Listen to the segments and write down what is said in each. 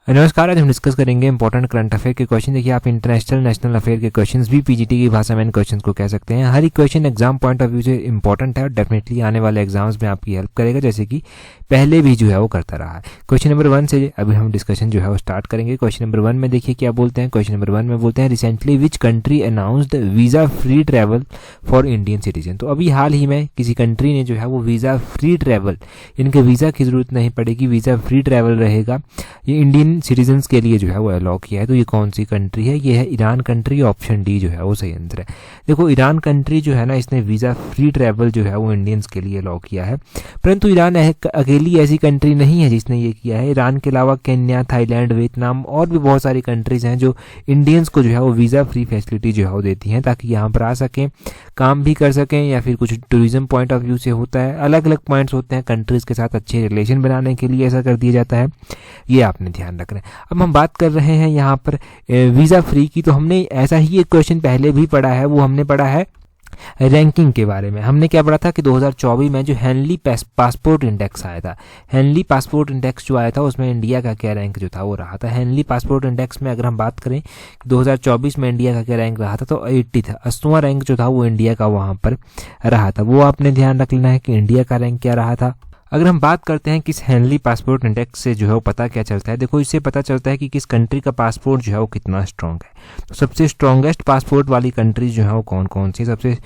नमस्कार, आज हम डिस्कस करेंगे इंपॉर्टेंट करंट अफेयर के क्वेश्चन। देखिए, आप इंटरनेशनल नेशनल अफेयर के क्वेश्चंस भी पीजीटी की भाषा में इन क्वेश्चंस को कह सकते हैं। हर एक question exam point of view से इंपॉर्टेंट है और डेफिनेटली आने वाले एग्जाम्स में आपकी हेल्प करेगा, जैसे कि पहले भी जो है वो करता रहा है। क्वेश्चन नंबर 1 से अभी हम डिस्कशन जो है वो स्टार्ट करेंगे। क्वेश्चन नंबर 1 में देखिए क्या बोलते हैं। क्वेश्चन नंबर 1 में बोलते हैं, recently which country announced visa free travel for Indian citizen. तो अभी हाल ही में किसी कंट्री ने जो है वो वीज़ा फ्री ट्रैवल, इनके वीज़ा की ज़रूरत नहीं पड़ेगी, वीज़ा फ्री ट्रैवल रहेगा, ये इंडियन सिटीजन्स के लिए जो है वो अलाउ किया है। तो ये कौन सी कंट्री है? ये है ईरान कंट्री। ऑप्शन डी जो है वो सही आंसर है। देखो, ईरान कंट्री जो है ना, इसने वीज़ा फ्री ट्रैवल जो है वो इंडियंस के लिए अलाउ किया है। परंतु ईरान अकेली ऐसी कंट्री नहीं है जिसने ये किया है। ईरान के अलावा केन्या, थाईलैंड, वियतनाम और भी बहुत सारी कंट्रीज़ हैं जो इंडियंस को जो है वो वीज़ा फ्री फैसिलिटी जो है वो देती हैं, ताकि यहाँ पर आ सकें, काम भी कर सकें, या फिर कुछ टूरिज्म पॉइंट ऑफ व्यू से होता है, अलग अलग पॉइंट्स होते हैं कंट्रीज़ के साथ अच्छे रिलेशन बनाने के लिए ऐसा कर दिया जाता है। ये आपने ध्यान रखना है। अब हम बात कर रहे हैं यहाँ पर वीज़ा फ्री की, तो हमने ऐसा ही एक क्वेश्चन पहले भी पढ़ा है। वो हमने पढ़ा है रैंकिंग के बारे में। हमने क्या पढ़ा था कि 2024 में जो हेनली पासपोर्ट इंडेक्स आया था, हेनली पासपोर्ट इंडेक्स जो आया था उसमें इंडिया का क्या रैंक जो था वो रहा था। हेनली पासपोर्ट इंडेक्स में अगर हम बात करें 2024 में इंडिया का क्या रैंक रहा था, तो 80 था, 80वां रैंक जो था वो इंडिया का वहाँ पर रहा था। वो आपने ध्यान रख लेना है कि इंडिया का रैंक क्या रहा था। अगर हम बात करते हैं किस हेनली पासपोर्ट इंडेक्स से जो है वो पता क्या चलता है, देखो इससे पता चलता है कि किस कंट्री का पासपोर्ट जो है वो कितना स्ट्रॉन्ग है। तो सबसे स्ट्रॉन्गेस्ट पासपोर्ट वाली कंट्री जो है वो कौन कौन सी, सबसे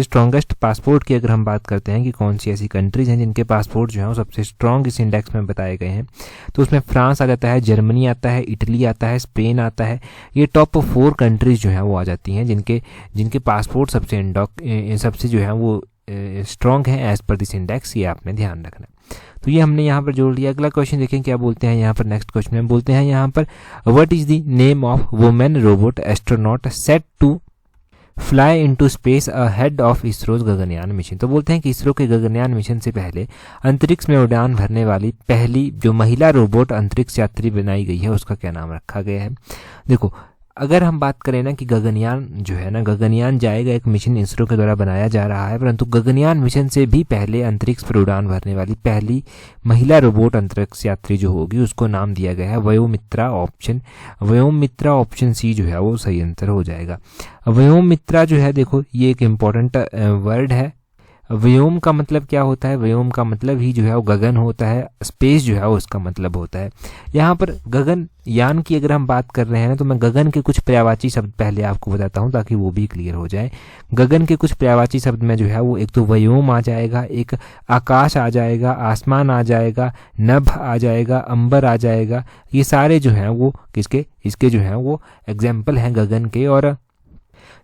स्ट्रॉन्गेस्ट पासपोर्ट की अगर हम बात करते हैं कि कौन सी ऐसी कंट्रीज हैं जिनके पासपोर्ट जो है वो सबसे स्ट्रॉन्ग इस इंडेक्स में बताए गए हैं, तो उसमें फ्रांस आ जाता है, जर्मनी आता है, इटली आता है, स्पेन आता है। ये टॉप 4 कंट्रीज जो है वो आ जाती हैं जिनके पासपोर्ट सबसे जो है वो स्ट्रॉन्ग है एज पर दिस इंडेक्स। ये आपने ध्यान रखना। तो ये हमने यहाँ पर जोड़ लिया। अगला क्वेश्चन देखें क्या बोलते हैं यहाँ पर। नेक्स्ट क्वेश्चन में बोलते हैं यहाँ पर, what is the name of women robot astronaut set to fly into space ahead of ISRO's Gaganyaan mission. तो बोलते हैं कि इसरो के गगनयान मिशन से पहले अंतरिक्ष में उड़ान भरने वाली पहली जो महिला रोबोट अंतरिक्ष यात्री बनाई गई है, उसका क्या नाम रखा गया है। देखो, अगर हम बात करें ना कि गगनयान जो है ना, गगनयान जाएगा, एक मिशन इसरो के द्वारा बनाया जा रहा है, परंतु गगनयान मिशन से भी पहले अंतरिक्ष पर उड़ान भरने वाली पहली महिला रोबोट अंतरिक्ष यात्री जो होगी उसको नाम दिया गया है व्योमित्रा। ऑप्शन सी जो है वो सही आंसर हो जाएगा। व्योमित्रा जो है, देखो ये एक इम्पॉर्टेंट वर्ड है। व्योम का मतलब क्या होता है? व्योम का मतलब ही जो है वो गगन होता है, स्पेस जो है वो उसका मतलब होता है। यहाँ पर गगन यान की अगर हम बात कर रहे हैं तो मैं गगन के कुछ पर्यायवाची शब्द पहले आपको बताता हूँ ताकि वो भी क्लियर हो जाए। गगन के कुछ पर्यायवाची शब्द में जो है वो एक तो व्योम आ जाएगा, एक आकाश आ जाएगा, आसमान आ जाएगा, नभ आ जाएगा, अंबर आ जाएगा। ये सारे जो हैं वो इसके जो हैं वो एग्जाम्पल हैं गगन के। और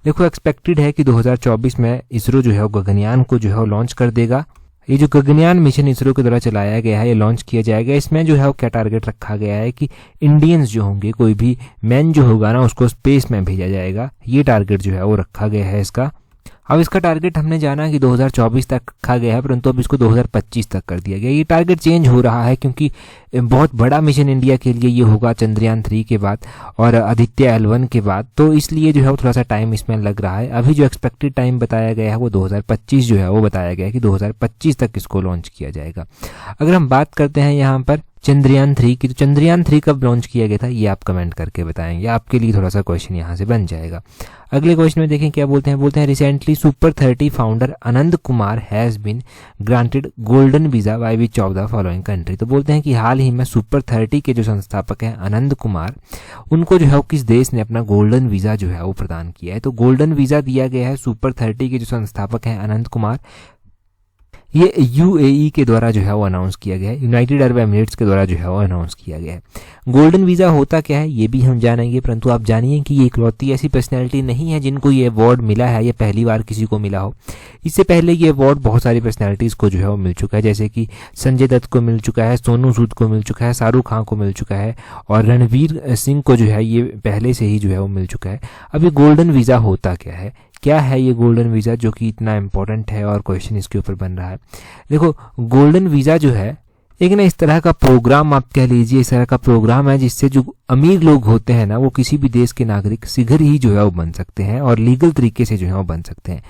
देखो, एक्सपेक्टेड है कि 2024 में इसरो जो है वो गगनयान को जो है वो लॉन्च कर देगा। ये जो गगनयान मिशन इसरो के द्वारा चलाया गया है, ये लॉन्च किया जाएगा। इसमें जो है वो क्या टारगेट रखा गया है कि इंडियंस जो होंगे, कोई भी मैन जो होगा ना, उसको स्पेस में भेजा जाएगा। ये टारगेट जो है वो रखा गया है इसका। अब इसका टारगेट हमने जाना कि 2024 तक रखा गया है, परंतु अब इसको 2025 तक कर दिया गया। ये टारगेट चेंज हो रहा है क्योंकि बहुत बड़ा मिशन इंडिया के लिए ये होगा चंद्रयान 3 के बाद और आदित्य L1 के बाद, तो इसलिए जो है वो थोड़ा सा टाइम इसमें लग रहा है। अभी जो एक्सपेक्टेड टाइम बताया गया है वो 2025 जो है वो बताया गया है कि 2025 तक इसको लॉन्च किया जाएगा। अगर हम बात करते हैं यहाँ पर चंद्रयान 3 की, तो चंद्रयान 3 कब लॉन्च किया गया था ये आप कमेंट करके बताएंगे, आपके लिए थोड़ा सा क्वेश्चन यहाँ से बन जाएगा। अगले क्वेश्चन में देखें क्या बोलते हैं। Recently super 30 founder Anand Kumar has been granted golden visa by which of the following country. तो बोलते हैं कि हाल ही में सुपर 30 के जो संस्थापक हैं आनंद कुमार, उनको जो है किस देश ने अपना गोल्डन वीज़ा जो है वो प्रदान किया है। तो गोल्डन वीज़ा दिया गया है सुपर 30 के जो संस्थापक हैं आनंद कुमार, ये UAE के द्वारा जो है वो अनाउंस किया गया है, यूनाइटेड अरब एमिरेट्स के द्वारा जो है वो अनाउंस किया गया है। गोल्डन वीज़ा होता क्या है ये भी हम जानेंगे, परंतु आप जानिए कि ये इकलौती ऐसी पर्सनैलिटी नहीं है जिनको ये अवार्ड मिला है, ये पहली बार किसी को मिला हो। इससे पहले ये अवार्ड बहुत सारी पर्सनैलिटीज़ को जो है वो मिल चुका है, जैसे कि संजय दत्त को मिल चुका है, सोनू सूद को मिल चुका है, शाहरुख खान को मिल चुका है और रणवीर सिंह को जो है ये पहले से ही जो है वो मिल चुका है। अब ये गोल्डन वीज़ा होता क्या है ये गोल्डन वीज़ा जो कि इतना इंपॉर्टेंट है और क्वेश्चन इसके ऊपर बन रहा है। देखो, गोल्डन वीज़ा जो है एक ना इस तरह का प्रोग्राम आप कह लीजिए, इस तरह का प्रोग्राम है जिससे जो अमीर लोग होते हैं ना वो किसी भी देश के नागरिक शीघ्र ही जो है वो बन सकते हैं और लीगल तरीके से जो है वो बन सकते हैं।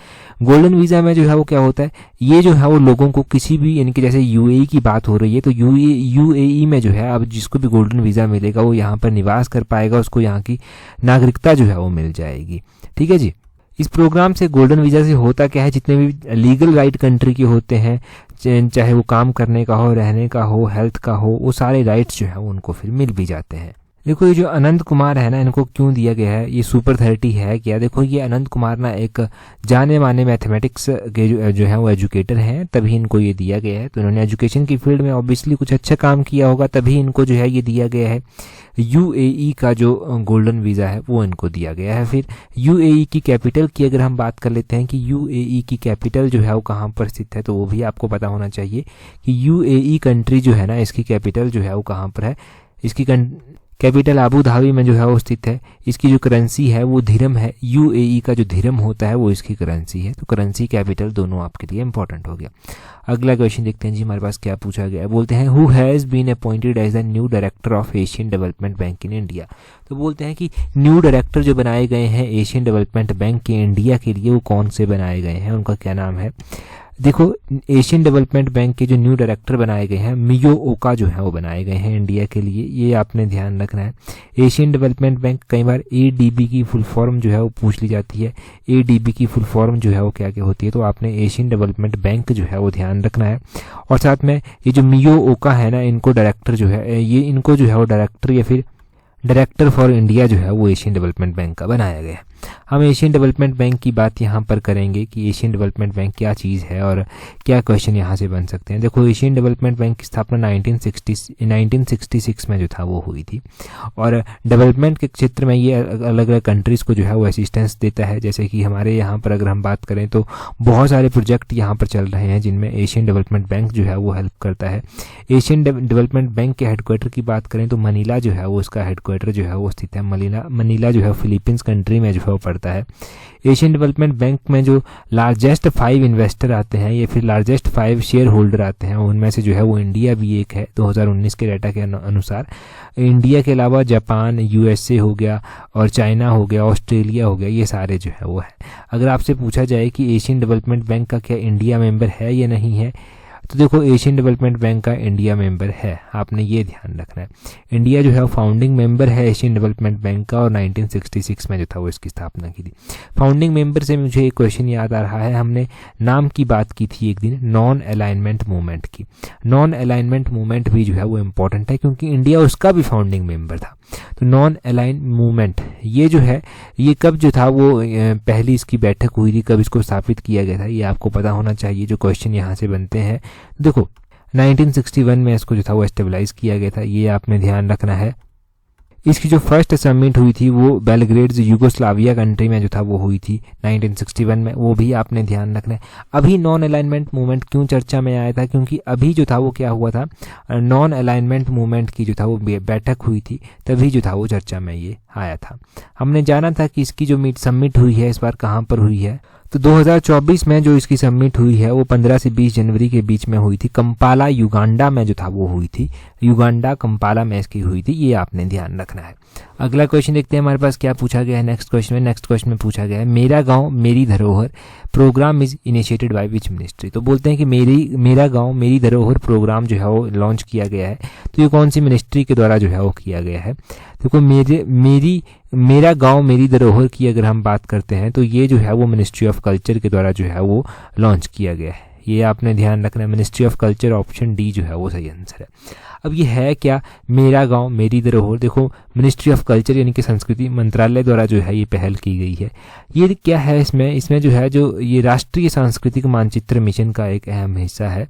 गोल्डन वीज़ा में जो है वो क्या होता है, ये जो है वो लोगों को किसी भी, यानी कि जैसे यूएई की बात हो रही है तो यूएई में जो है अब जिसको भी गोल्डन वीज़ा मिलेगा वो यहाँ पर निवास कर पाएगा, उसको यहाँ की नागरिकता जो है वो मिल जाएगी। ठीक है जी। इस प्रोग्राम से गोल्डन वीज़ा से होता क्या है, जितने भी लीगल राइट कंट्री के होते हैं, चाहे वो काम करने का हो, रहने का हो, हेल्थ का हो, वो सारे राइट्स जो है उनको फिर मिल भी जाते हैं। देखो ये जो अनंत कुमार है ना, इनको क्यों दिया गया है, ये सुपर 30 है क्या? देखो ये अनंत कुमार ना एक जाने माने मैथमेटिक्स के जो है वो एजुकेटर हैं, तभी इनको ये दिया गया है। तो इन्होंने एजुकेशन की फील्ड में ऑब्वियसली कुछ अच्छा काम किया होगा, तभी इनको जो है ये दिया गया है। यूएई का जो गोल्डन वीज़ा है वो इनको दिया गया है। फिर यूएई की कैपिटल की अगर हम बात कर लेते हैं कि यूएई की कैपिटल जो है वो कहाँ पर स्थित है, तो वो भी आपको पता होना चाहिए कि यूएई कंट्री जो है ना, इसकी कैपिटल जो है वो कहाँ पर है। इसकी कैपिटल अबू धाबी में जो है वो स्थित है। इसकी जो करेंसी है वो दिरहम है। यूएई का जो दिरहम होता है वो इसकी करेंसी है। तो करेंसी कैपिटल दोनों आपके लिए इंपॉर्टेंट हो गया। अगला क्वेश्चन देखते हैं जी हमारे पास क्या पूछा गया है। बोलते हैं who has been appointed as the new director of Asian development bank in India. तो बोलते हैं कि न्यू डायरेक्टर जो बनाए गए हैं एशियन डेवलपमेंट बैंक के इंडिया के लिए, वो कौन से बनाए गए हैं, उनका क्या नाम है। देखो एशियन डेवलपमेंट बैंक के जो न्यू डायरेक्टर बनाए गए हैं मियो ओका जो है वो बनाए गए हैं इंडिया के लिए, ये आपने ध्यान रखना है। एशियन डेवलपमेंट बैंक, कई बार एडीबी की फुल फॉर्म जो है वो पूछ ली जाती है। एडीबी की फुल फॉर्म जो है वो क्या क्या होती है, तो आपने एशियन डेवलपमेंट बैंक जो है वो ध्यान रखना है। और साथ में ये जो मियो ओका है ना, इनको डायरेक्टर जो है, ये इनको जो है वो डायरेक्टर या फिर डायरेक्टर फॉर इंडिया जो है वो एशियन डेवलपमेंट बैंक का बनाया गया है। हम एशियन डेवलपमेंट बैंक की बात यहाँ पर करेंगे कि एशियन डेवलपमेंट बैंक क्या चीज़ है और क्या क्वेश्चन यहाँ से बन सकते हैं। देखो एशियन डेवलपमेंट बैंक की स्थापना 1966 में जो था वो हुई थी और डेवलपमेंट के क्षेत्र में ये अलग अलग कंट्रीज़ को जो है वो असिस्टेंस देता है। जैसे कि हमारे यहाँ पर अगर हम बात करें तो बहुत सारे प्रोजेक्ट यहाँ पर चल रहे हैं जिनमें एशियन डेवलपमेंट बैंक जो है वो हेल्प करता है। एशियन डेवलपमेंट बैंक के हेडक्वार्टर की बात करें तो मनीला जो है वो उसका हेडक्वार्टर जो है वो स्थित है। मनीला जो है फिलीपींस कंट्री में जो है पड़ता है। एशियन डेवलपमेंट बैंक में जो लार्जेस्ट 5 इन्वेस्टर आते हैं या फिर लार्जेस्ट 5 शेयर होल्डर आते हैं, उनमें से जो है वो इंडिया भी एक है। 2019 के डाटा के अनुसार इंडिया के अलावा जापान, यूएसए हो गया और चाइना हो गया, ऑस्ट्रेलिया हो गया, ये सारे जो है वो है। अगर आपसे पूछा जाए कि एशियन डेवलपमेंट बैंक का क्या इंडिया मेंबर है या नहीं है, तो देखो एशियन डेवलपमेंट बैंक का इंडिया मेंबर है, आपने ये ध्यान रखना है। इंडिया जो है फाउंडिंग मेंबर है एशियन डेवलपमेंट बैंक का और 1966 में जो था वो इसकी स्थापना की थी। फाउंडिंग मेंबर से मुझे एक क्वेश्चन याद आ रहा है, हमने नाम की बात की थी एक दिन, नॉन अलाइनमेंट मूवमेंट की। नॉन अलाइनमेंट मूवमेंट भी जो है वो इम्पोर्टेंट है क्योंकि इंडिया उसका भी फाउंडिंग मेंबर था। तो नॉन अलाइन मूवमेंट ये जो है ये कब जो था वो पहली इसकी बैठक हुई थी, कब इसको स्थापित किया गया था, ये आपको पता होना चाहिए। जो क्वेश्चन यहाँ से बनते हैं, देखो 1961 में इसको जो था वो एस्टेबलाइज किया गया था, ये आपने ध्यान रखना है। इसकी जो फर्स्ट समिट हुई थी वो बेलग्रेड यूगोस्लाविया कंट्री में जो था वो हुई थी 1961 में, वो भी आपने ध्यान रखना है। अभी नॉन अलाइनमेंट मूवमेंट क्यों चर्चा में आया था, क्योंकि अभी जो था वो क्या हुआ था, नॉन अलाइनमेंट मूवमेंट की जो था वो बैठक हुई थी, तभी जो था वो चर्चा में ये आया था। हमने जाना था कि इसकी जो समिट हुई है इस बार कहाँ पर हुई है, तो 2024 में जो इसकी समिट हुई है वो 15 से 20 जनवरी के बीच में हुई थी। कंपाला युगांडा में जो था वो हुई थी, युगांडा कंपाला में इसकी हुई थी, ये आपने ध्यान रखना है। अगला क्वेश्चन देखते हैं हमारे पास क्या पूछा गया है नेक्स्ट क्वेश्चन में पूछा गया है मेरा गांव मेरी धरोहर program is initiated by which ministry. तो बोलते हैं कि मेरा गांव मेरी धरोहर प्रोग्राम जो है वो लॉन्च किया गया है, तो ये कौन सी मिनिस्ट्री के द्वारा जो है वो किया गया है। देखो मेरा गांव मेरी धरोहर की अगर हम बात करते हैं तो ये जो है वो मिनिस्ट्री ऑफ कल्चर के द्वारा जो है वो लॉन्च किया गया है, ये आपने ध्यान रखना है। Ministry of culture option D जो है वो सही आंसर है। अब ये है क्या, मेरा गांव मेरी धरोहर। देखो मिनिस्ट्री ऑफ कल्चर यानी कि संस्कृति मंत्रालय द्वारा जो है ये पहल की गई है। ये क्या है, इसमें जो है जो ये राष्ट्रीय सांस्कृतिक मानचित्र मिशन का एक अहम हिस्सा है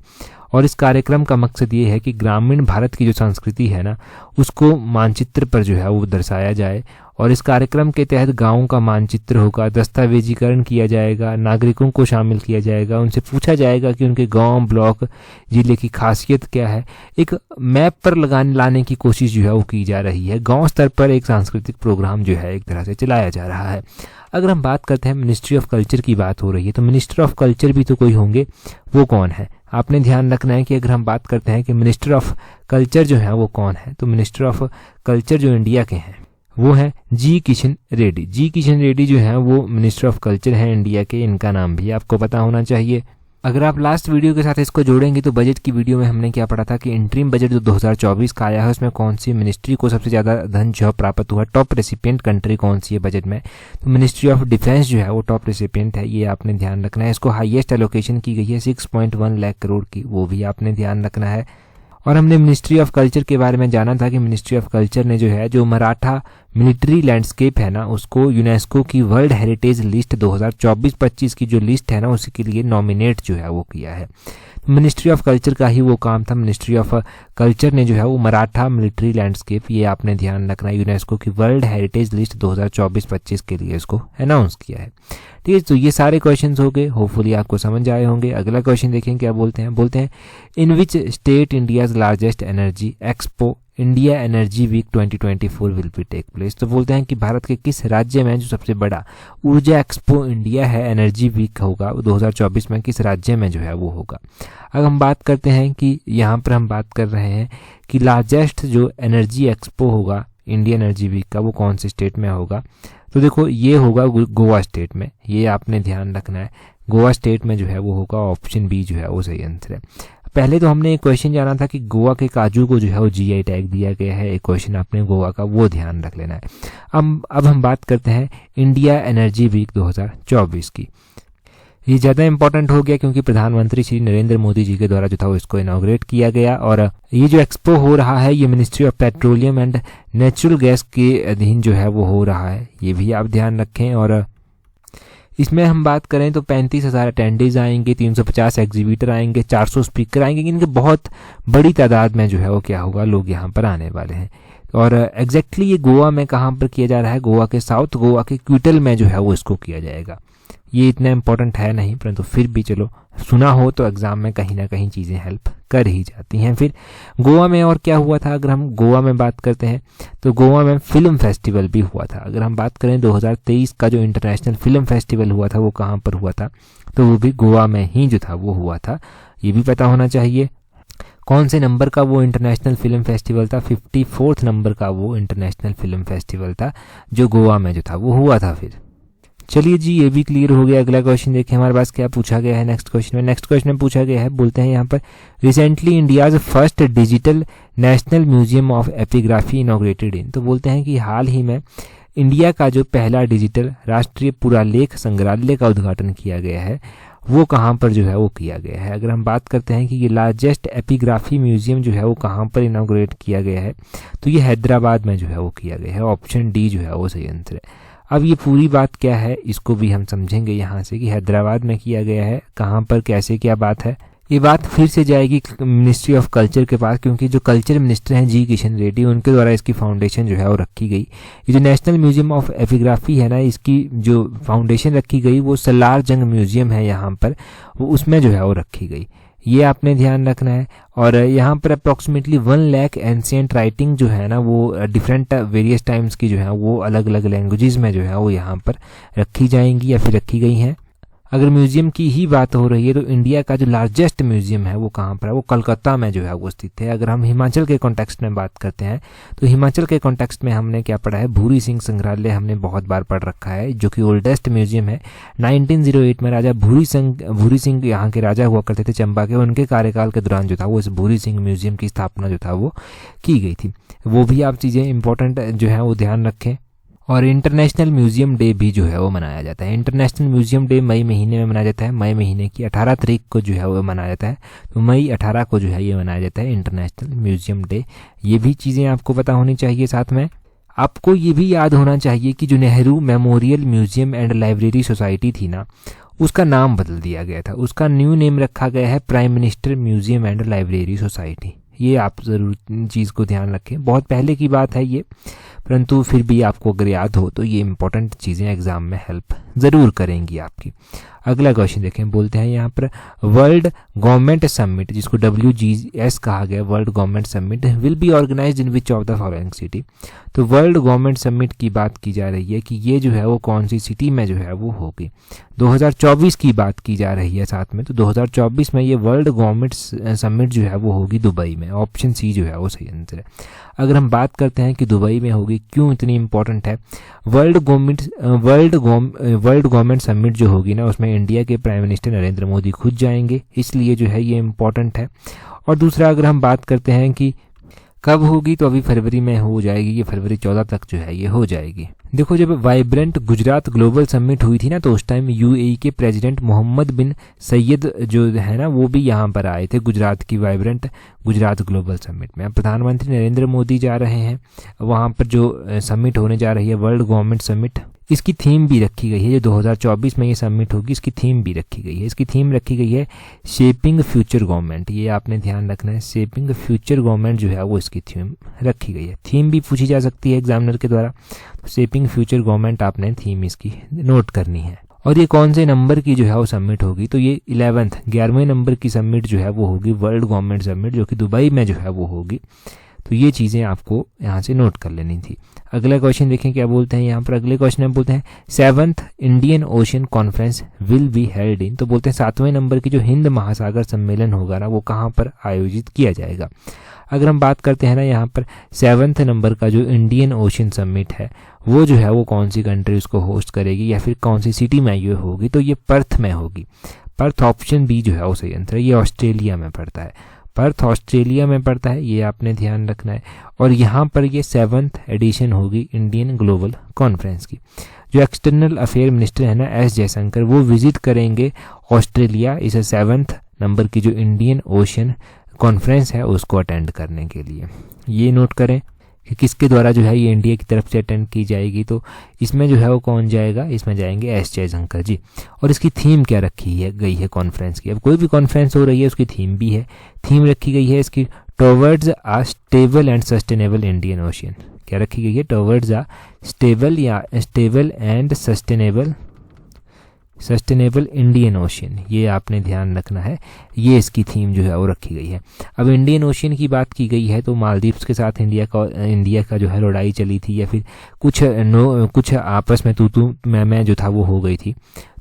और इस कार्यक्रम का मकसद ये है कि ग्रामीण भारत की जो संस्कृति है ना उसको मानचित्र पर जो है वो दर्शाया जाए। और इस कार्यक्रम के तहत गाँव का मानचित्र होगा, दस्तावेजीकरण किया जाएगा, नागरिकों को शामिल किया जाएगा, उनसे पूछा जाएगा कि उनके गांव, ब्लॉक, जिले की खासियत क्या है। एक मैप पर लाने की कोशिश जो है वो की जा रही है। गांव स्तर पर एक सांस्कृतिक प्रोग्राम जो है एक तरह से चलाया जा रहा है। अगर हम बात करते हैं मिनिस्ट्री ऑफ कल्चर की बात हो रही है, तो मिनिस्टर ऑफ कल्चर भी तो कोई होंगे, वो कौन है आपने ध्यान रखना है कि अगर हम बात करते हैं कि मिनिस्टर ऑफ कल्चर जो है वो कौन है, तो मिनिस्टर ऑफ कल्चर जो इंडिया के हैं वो है जी किशन रेड्डी। जी किशन रेड्डी जो है वो मिनिस्टर ऑफ कल्चर है इंडिया के, इनका नाम भी आपको पता होना चाहिए। अगर आप लास्ट वीडियो के साथ इसको जोड़ेंगे तो बजट की वीडियो में हमने क्या पढ़ा था कि इंटरिम बजट जो 2024 का आया है उसमें कौन सी मिनिस्ट्री को सबसे ज़्यादा धन जो प्राप्त हुआ, टॉप रेसिपिएंट कंट्री कौन सी है बजट में, तो मिनिस्ट्री ऑफ डिफेंस जो है वो टॉप रेसिपिएंट है, ये आपने ध्यान रखना है। इसको हाईएस्ट एलोकेशन की गई है 6.1 लाख करोड़ की, वो भी आपने ध्यान रखना है। और हमने मिनिस्ट्री ऑफ कल्चर के बारे में जाना था कि मिनिस्ट्री ऑफ कल्चर ने जो है जो मराठा मिलिट्री लैंडस्केप है ना उसको यूनेस्को की वर्ल्ड हेरिटेज लिस्ट 2024-25 की जो लिस्ट है ना उसी के लिए नॉमिनेट जो है वो किया है। मिनिस्ट्री ऑफ कल्चर का ही वो काम था। मिनिस्ट्री ऑफ कल्चर ने जो है वो मराठा मिलिट्री लैंडस्केप, ये आपने ध्यान रखना है, यूनेस्को की वर्ल्ड हेरिटेज लिस्ट 2024-25 के लिए इसको अनाउंस किया है। ठीक है, तो ये सारे क्वेश्चंस हो गए, होपफुली आपको समझ आए होंगे। अगला क्वेश्चन देखें क्या बोलते हैं in which state India's largest energy expo India energy week 2024 will be take place. तो बोलते हैं कि भारत के किस राज्य में जो सबसे बड़ा ऊर्जा एक्सपो इंडिया है एनर्जी वीक होगा 2024 में, किस राज्य में जो है वो होगा। अब हम बात करते हैं कि यहाँ पर हम बात कर रहे हैं कि लार्जेस्ट जो एनर्जी एक्सपो होगा इंडिया एनर्जी वीक का वो कौन से स्टेट में होगा। तो देखो ये होगा गोवा स्टेट में, ये आपने ध्यान रखना है, गोवा स्टेट में जो है वो होगा। ऑप्शन बी जो है वो सही आंसर है। पहले तो हमने एक क्वेश्चन जाना था कि गोवा के काजू को जो है वो जीआई टैग दिया गया है, एक क्वेश्चन आपने गोवा का वो ध्यान रख लेना है। अब हम बात करते हैं इंडिया एनर्जी वीक 2024 की। ये ज़्यादा इंपॉर्टेंट हो गया क्योंकि प्रधानमंत्री श्री नरेंद्र मोदी जी के द्वारा जो था वो इसको इनॉग्रेट किया गया, और ये जो एक्सपो हो रहा है ये ministry of petroleum and natural gas के अधीन जो है वो हो रहा है, ये भी आप ध्यान रखें। और इसमें हम बात करें तो 35,000 अटेंडेज आएंगे, 350 एग्जीबिटर आएंगे, 400 स्पीकर आएंगे, इनके बहुत बड़ी तादाद में जो है वो क्या होगा लोग यहाँ पर आने वाले हैं। और एग्जैक्टली ये गोवा में कहाँ पर किया जा रहा है, गोवा के साउथ गोवा के क्विटल में जो है वो इसको किया जाएगा। ये इतना इंपॉर्टेंट है नहीं, परंतु फिर भी चलो सुना हो तो एग्जाम में कहीं ना कहीं चीज़ें हेल्प कर ही जाती हैं। फिर गोवा में और क्या हुआ था, अगर हम गोवा में बात करते हैं तो गोवा में फिल्म फेस्टिवल भी हुआ था। अगर हम बात करें 2023 का जो इंटरनेशनल फिल्म फेस्टिवल हुआ था वो कहाँ पर हुआ था, तो वो भी गोवा में ही जो था वो हुआ था, ये भी पता होना चाहिए। कौन से नंबर का वो इंटरनेशनल फिल्म फेस्टिवल था, 54th नंबर का वो इंटरनेशनल फिल्म फेस्टिवल था जो गोवा में जो था वो हुआ था। फिर चलिए जी ये भी क्लियर हो गया। अगला क्वेश्चन देखें हमारे पास क्या पूछा गया है नेक्स्ट क्वेश्चन में पूछा गया है, बोलते हैं यहाँ पर recently India's first digital national museum of epigraphy inaugurated इन। तो बोलते हैं कि हाल ही में इंडिया का जो पहला डिजिटल राष्ट्रीय पुरालेख संग्रहालय का उद्घाटन किया गया है वो कहाँ पर जो है वो किया गया है। अगर हम बात करते हैं कि ये लार्जेस्ट एपिग्राफी म्यूजियम जो है वो कहाँ पर इनॉग्रेट किया गया है, तो ये हैदराबाद में जो है वो किया गया है। ऑप्शन डी जो है वो सही आंसर है। अब ये पूरी बात क्या है इसको भी हम समझेंगे यहाँ से कि हैदराबाद में किया गया है, कहाँ पर कैसे क्या बात है। ये बात फिर से जाएगी मिनिस्ट्री ऑफ कल्चर के पास, क्योंकि जो कल्चर मिनिस्टर हैं जी किशन रेड्डी उनके द्वारा इसकी फाउंडेशन जो है वो रखी गई। ये जो नेशनल म्यूजियम ऑफ एपिग्राफी है ना, इसकी जो फाउंडेशन रखी गई वो सलार जंग म्यूजियम है यहाँ पर, वो उसमें जो है वो रखी गई, ये आपने ध्यान रखना है। और यहाँ पर अप्रॉक्सीमेटली 1 लाख एंशिएंट राइटिंग जो है ना वो डिफरेंट वेरियस टाइम्स की जो है वो अलग अलग लैंग्वेजेस में जो है वो यहाँ पर रखी जाएंगी या फिर रखी गई हैं। अगर म्यूजियम की ही बात हो रही है तो इंडिया का जो लार्जेस्ट म्यूजियम है वो कहाँ पर है, वो कलकत्ता में जो है वो स्थित है। अगर हम हिमाचल के कॉन्टेक्स्ट में बात करते हैं तो हिमाचल के कॉन्टेक्स्ट में हमने क्या पढ़ा है, भूरी सिंह संग्रहालय हमने बहुत बार पढ़ रखा है, जो कि ओल्डेस्ट म्यूजियम है। 1908 में राजा भूरी सिंह यहाँ के राजा हुआ करते थे चंबा के, उनके कार्यकाल के दौरान जो था वो इस भूरी सिंह म्यूजियम की स्थापना जो था वो की गई थी। वो भी आप चीज़ें इंपॉर्टेंट जो है वो ध्यान रखें। और इंटरनेशनल म्यूजियम डे भी जो है वो मनाया जाता है। इंटरनेशनल म्यूजियम डे मई महीने में मनाया जाता है, मई महीने की 18 तारीख को जो है वो मनाया जाता है। तो मई 18 को जो है ये मनाया जाता है इंटरनेशनल म्यूजियम डे। ये भी चीज़ें आपको पता होनी चाहिए। साथ में आपको ये भी याद होना चाहिए कि जो Nehru memorial museum and library society थी ना, उसका नाम बदल दिया गया था, उसका न्यू नेम रखा गया है prime minister museum and library society. ये आप ज़रूर चीज़ को ध्यान रखें, बहुत पहले की बात है ये, परंतु फिर भी आपको अगर याद हो तो ये इंपॉर्टेंट चीज़ें एग्ज़ाम में हेल्प ज़रूर करेंगी आपकी। अगला क्वेश्चन देखें, बोलते हैं यहाँ पर वर्ल्ड गवर्नमेंट समिट, जिसको WGS कहा गया, world government summit will be organized in which of the following city. तो वर्ल्ड गवर्नमेंट समिट की बात की जा रही है कि ये जो है वो कौन सी सिटी में जो है वो होगी। 2024 की बात की जा रही है साथ में, तो 2024 में ये वर्ल्ड गवर्नमेंट समिट जो है वो होगी दुबई में। ऑप्शन सी जो है वो सही आंसर है। अगर हम बात करते हैं कि दुबई में होगी, क्यों इतनी इंपॉर्टेंट है, वर्ल्ड गवर्नमेंट समिट जो होगी ना, उसमें इंडिया के प्राइम मिनिस्टर नरेंद्र मोदी खुद जाएंगे, इसलिए जो है ये इम्पॉर्टेंट है। और दूसरा अगर हम बात करते हैं कि कब होगी, तो अभी फरवरी में हो जाएगी, ये फरवरी 14 तक जो है ये हो जाएगी। देखो, जब वाइब्रेंट गुजरात ग्लोबल समिट हुई थी ना, तो उस टाइम UAE के प्रेसिडेंट मोहम्मद बिन सैयद जो है ना, वो भी यहाँ पर आए थे गुजरात की वाइब्रेंट गुजरात ग्लोबल समिट में। अब प्रधानमंत्री नरेंद्र मोदी जा रहे हैं वहाँ पर, जो समिट होने जा रही है वर्ल्ड गवर्नमेंट समिट, इसकी थीम भी रखी गई है, जो 2024 में ये समिट होगी, इसकी थीम भी रखी गई है। इसकी थीम रखी गई है शेपिंग फ्यूचर गवर्नमेंट, ये आपने ध्यान रखना है, शेपिंग फ्यूचर गवर्नमेंट जो है वो इसकी थीम रखी गई है। थीम भी पूछी जा सकती है एग्जामिनर के द्वारा, तो शेपिंग फ्यूचर गवर्नमेंट आपने थीम इसकी नोट करनी है। और ये कौन से नंबर की जो है वो समिट होगी, तो ये 11वें नंबर की समिट जो है वो होगी, वर्ल्ड गवर्नमेंट समिट, जो कि दुबई में जो है वो होगी। तो ये चीज़ें आपको यहाँ से नोट कर लेनी थी। अगला क्वेश्चन देखें क्या बोलते हैं यहाँ पर। अगले क्वेश्चन में बोलते हैं 7th Indian ocean conference will be held in, तो बोलते हैं 7वें नंबर की जो हिंद महासागर सम्मेलन होगा ना, वो कहाँ पर आयोजित किया जाएगा। अगर हम बात करते हैं ना यहाँ पर 7th नंबर का जो इंडियन ओशन समिट है, वो जो है वो कौन सी कंट्री उसको होस्ट करेगी या फिर कौन सी सिटी में ये होगी, तो ये पर्थ में होगी। पर्थ ऑप्शन बी जो है वो सही आंसर है। ये ऑस्ट्रेलिया में पड़ता है, पर्थ ऑस्ट्रेलिया में पड़ता है, ये आपने ध्यान रखना है। और यहाँ पर ये 7th एडिशन होगी इंडियन ग्लोबल कॉन्फ्रेंस की। जो एक्सटर्नल अफेयर मिनिस्टर है ना S जयशंकर, वो विजिट करेंगे ऑस्ट्रेलिया इस 7th नंबर की जो इंडियन ओशन कॉन्फ्रेंस है उसको अटेंड करने के लिए। ये नोट करें कि किसके द्वारा जो है ये इंडिया की तरफ से अटेंड की जाएगी, तो इसमें जो है वो कौन जाएगा, इसमें जाएंगे S जयशंकर जी। और इसकी थीम क्या रखी गई है कॉन्फ्रेंस की। अब कोई भी कॉन्फ्रेंस हो रही है उसकी थीम भी है, थीम रखी गई है इसकी towards a stable and sustainable Indian ocean. क्या रखी गई है, towards a stable and sustainable Indian ocean, ये आपने ध्यान रखना है। ये इसकी थीम जो है वो रखी गई है। अब इंडियन ओशन की बात की गई है, तो मालदीव्स के साथ इंडिया का जो है लड़ाई चली थी, या फिर कुछ आपस में तू मैं जो था वो हो गई थी।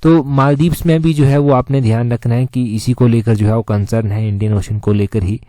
तो मालदीव्स में भी जो है वो आपने ध्यान रखना है कि इसी को लेकर जो है वो कंसर्न है, इंडियन ओशन को लेकर ही।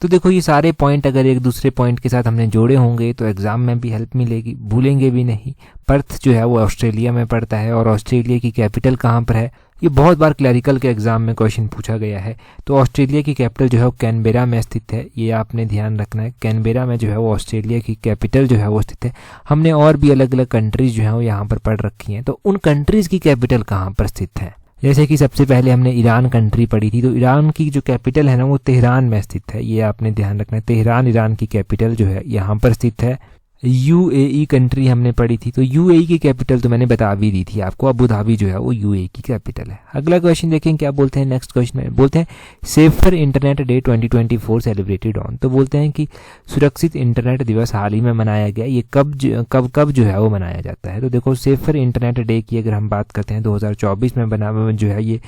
तो देखो, ये सारे पॉइंट अगर एक दूसरे पॉइंट के साथ हमने जोड़े होंगे तो एग्जाम में भी हेल्प मिलेगी, भूलेंगे भी नहीं। पर्थ जो है वो ऑस्ट्रेलिया में पड़ता है, और ऑस्ट्रेलिया की कैपिटल कहाँ पर है, ये बहुत बार क्लैरिकल के एग्जाम में क्वेश्चन पूछा गया है। तो ऑस्ट्रेलिया की कैपिटल जो है वो कैनबेरा में स्थित है, ये आपने ध्यान रखना है। कैनबेरा में जो है वो ऑस्ट्रेलिया की कैपिटल जो है वो स्थित है। हमने और भी अलग अलग कंट्रीज जो है वो यहाँ पर पढ़ रखी हैं, तो उन कंट्रीज की कैपिटल कहाँ पर स्थित है। जैसे कि सबसे पहले हमने ईरान कंट्री पढ़ी थी, तो ईरान की जो कैपिटल है ना वो तेहरान में स्थित है, ये आपने ध्यान रखना है। तेहरान ईरान की कैपिटल जो है यहाँ पर स्थित है। UAE कंट्री हमने पढ़ी थी, तो UAE की कैपिटल तो मैंने बता भी दी थी आपको, अबू धाबी जो है वो UAE की कैपिटल है। अगला क्वेश्चन देखें क्या बोलते हैं। नेक्स्ट क्वेश्चन में बोलते हैं safer internet day 2024 celebrated on, तो बोलते हैं कि सुरक्षित इंटरनेट दिवस हाल ही में मनाया गया, ये कब जो है वो मनाया जाता है। तो देखो, सेफर इंटरनेट डे की अगर हम बात करते हैं 2024 में जो है ये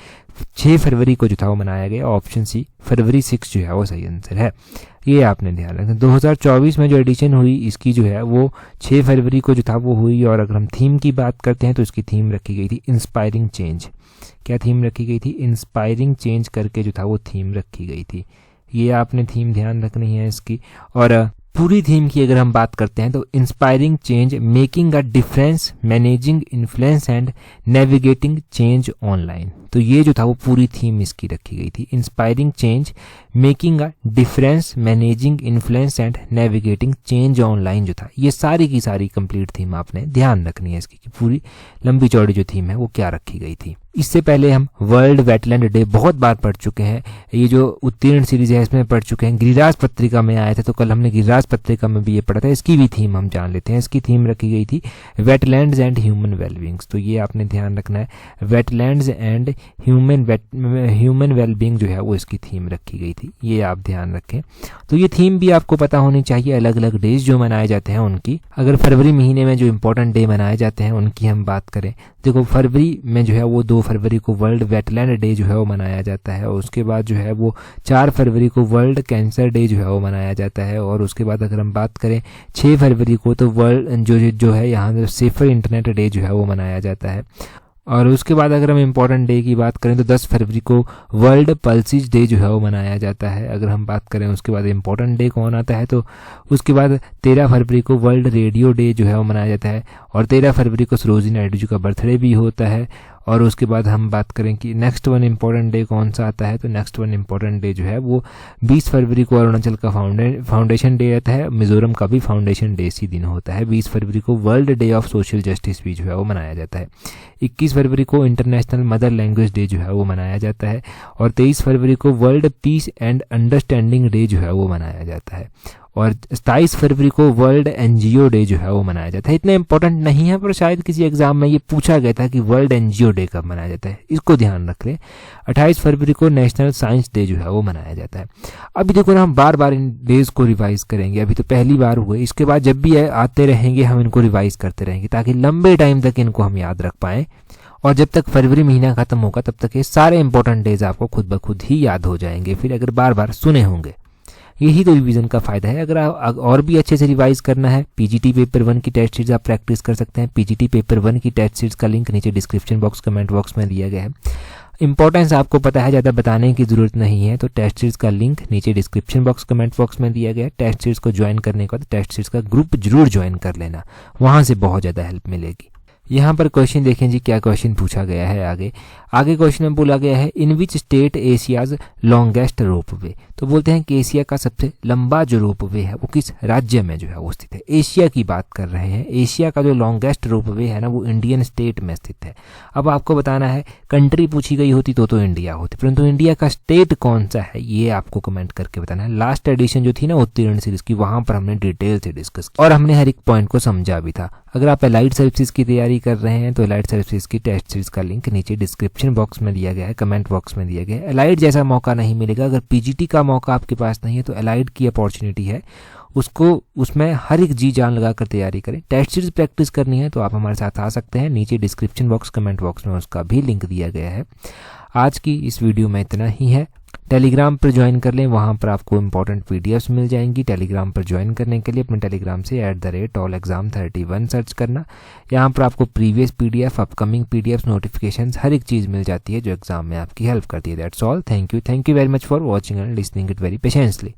6 फरवरी को जो था वो मनाया गया। ऑप्शन सी फरवरी 6 जो है वो सही आंसर है, ये आपने ध्यान रखना। 2024 में जो एडिशन हुई इसकी जो है वो 6 फरवरी को जो था वो हुई। और अगर हम थीम की बात करते हैं तो इसकी थीम रखी गई थी इंस्पायरिंग चेंज। क्या थीम रखी गई थी, इंस्पायरिंग चेंज करके जो था वो थीम रखी गई थी। ये आपने थीम ध्यान रखनी है इसकी। और पूरी थीम की अगर हम बात करते हैं तो inspiring change, making a difference, managing influence and navigating change online, तो ये जो था वो पूरी थीम इसकी रखी गई थी। Inspiring change, making a difference, managing influence and navigating change online जो था, ये सारी की सारी कंप्लीट थीम आपने ध्यान रखनी है इसकी कि पूरी लंबी चौड़ी जो थीम है वो क्या रखी गई थी। इससे पहले हम वर्ल्ड वेटलैंड डे बहुत बार पढ़ चुके हैं, ये जो उत्तीर्ण सीरीज है इसमें पढ़ चुके हैं। गिरिराज पत्रिका में आए थे, तो कल हमने गिरिराज पत्रिका में भी ये पढ़ा था। इसकी भी थीम हम जान लेते हैं। इसकी थीम रखी गई थी वेटलैंड्स एंड ह्यूमन वेलबींग्स, तो ये आपने ध्यान रखना है। वेटलैंड्स एंड ह्यूमन वेलबींग जो है वो इसकी थीम रखी गई थी, ये आप ध्यान रखें। तो ये थीम भी आपको पता होनी चाहिए, अलग अलग डेज जो मनाए जाते हैं उनकी। अगर फरवरी महीने में जो इंपॉर्टेंट डे मनाए जाते हैं उनकी हम बात करें, देखो फरवरी में जो है वो 2 फरवरी को वर्ल्ड वेटलैंड डे जो है वो मनाया जाता है, और उसके बाद जो है वो 4 फरवरी को वर्ल्ड कैंसर डे जो है वो मनाया जाता है, और उसके बाद अगर हम बात करें 6 फरवरी को तो वर्ल्ड जो है यहाँ सेफर इंटरनेट डे जो है वो मनाया जाता है। और उसके बाद अगर हम इम्पोर्टेंट डे की बात करें तो 10 फरवरी को वर्ल्ड पल्सिस डे जो है वो मनाया जाता है। अगर हम बात करें उसके बाद इम्पोर्टेंट डे कौन आता है तो उसके बाद 13 फरवरी को वर्ल्ड रेडियो डे जो है वो मनाया जाता है, और 13 फरवरी को सरोजिनी नायडू जी का बर्थडे भी होता है। और उसके बाद हम बात करें कि नेक्स्ट वन इम्पोर्टेंट डे कौन सा आता है, तो नेक्स्ट वन इम्पोर्टेंट डे जो है वो 20 फरवरी को अरुणाचल का फाउंडेशन डे रहता है, मिजोरम का भी फाउंडेशन डे इसी दिन होता है। 20 फरवरी को world day of social justice भी जो है वो मनाया जाता है। 21 फरवरी को इंटरनेशनल मदर लैंग्वेज डे जो है वो मनाया जाता है, और 23 फरवरी को world peace and understanding day जो है वो मनाया जाता है, और 27 फरवरी को वर्ल्ड एनजीओ डे जो है वो मनाया जाता है। इतना इंपॉर्टेंट नहीं है पर शायद किसी एग्जाम में ये पूछा गया था कि वर्ल्ड एनजीओ डे कब मनाया जाता है, इसको ध्यान रख लें। 28 फरवरी को नेशनल साइंस डे जो है वो मनाया जाता है। अभी देखो ना, हम बार बार इन डेज को रिवाइज करेंगे, अभी तो पहली बार हुए, इसके बाद जब भी आते रहेंगे हम इनको रिवाइज करते रहेंगे ताकि लंबे टाइम तक इनको हम याद रख पाएँ, और जब तक फरवरी महीना खत्म होगा तब तक ये सारे इंपॉर्टेंट डेज आपको खुद ब खुद ही याद हो जाएंगे, फिर अगर बार बार सुने होंगे। यही तो रिवीजन का फायदा है। अगर आप और भी अच्छे से रिवाइज करना है, पीजीटी पेपर 1 की टेस्ट सीरीज आप प्रैक्टिस कर सकते हैं। पीजीटी पेपर 1 की टेस्ट सीरीज का लिंक नीचे डिस्क्रिप्शन बॉक्स कमेंट बॉक्स में दिया गया है। इंपॉर्टेंस आपको पता है, ज़्यादा बताने की जरूरत नहीं है, तो टेस्ट सीरीज का लिंक नीचे डिस्क्रिप्शन बॉक्स कमेंट बॉक्स में दिया गया है। टेस्ट सीरीज को ज्वाइन करने के बाद टेस्ट सीरीज का ग्रुप जरूर ज्वाइन कर लेना, वहाँ से बहुत ज़्यादा हेल्प मिलेगी। यहाँ पर क्वेश्चन देखें जी, क्या क्वेश्चन पूछा गया है। आगे क्वेश्चन में बोला गया है in which state Asia's longest ropeway, तो बोलते हैं कि एशिया का सबसे लंबा जो रोपवे है वो किस राज्य में जो है वो स्थित है। एशिया की बात कर रहे हैं, एशिया का जो लॉन्गेस्ट रोपवे है ना वो इंडियन स्टेट में स्थित है। अब आपको बताना है, कंट्री पूछी गई होती तो इंडिया होती, परंतु इंडिया का स्टेट कौन सा है ये आपको कमेंट करके बताना है। लास्ट एडिशन जो थी ना उत्तीर्ण सीरीज की, वहां पर हमने डिटेल से डिस्कस किया और हमने हर एक पॉइंट को समझा भी था। अगर आप एलाइड सर्विसेज की तैयारी कर रहे हैं तो एलाइड सर्विसेज की टेस्ट सीरीज का लिंक नीचे डिस्क्रिप्शन बॉक्स में दिया गया है, कमेंट बॉक्स में दिया गया है। एलाइड जैसा मौका नहीं मिलेगा, अगर पीजीटी का मौका आपके पास नहीं है तो एलाइड की अपॉर्चुनिटी है, उसको उसमें हर एक जी जान लगाकर तैयारी करें। टेस्ट सीरीज प्रैक्टिस करनी है तो आप हमारे साथ आ सकते हैं, नीचे डिस्क्रिप्शन बॉक्स कमेंट बॉक्स में उसका भी लिंक दिया गया है। आज की इस वीडियो में इतना ही है। टेलीग्राम पर ज्वाइन कर लें, वहाँ पर आपको इंपॉर्टेंट पीडीएफ्स मिल जाएंगी। टेलीग्राम पर ज्वाइन करने के लिए अपने टेलीग्राम से @allexam31 सर्च करना। यहाँ पर आपको previous PDF, upcoming PDF, notifications हर एक चीज़ मिल जाती है जो एग्जाम में आपकी हेल्प करती है। That's all. Thank you very much for watching and listening it very patiently.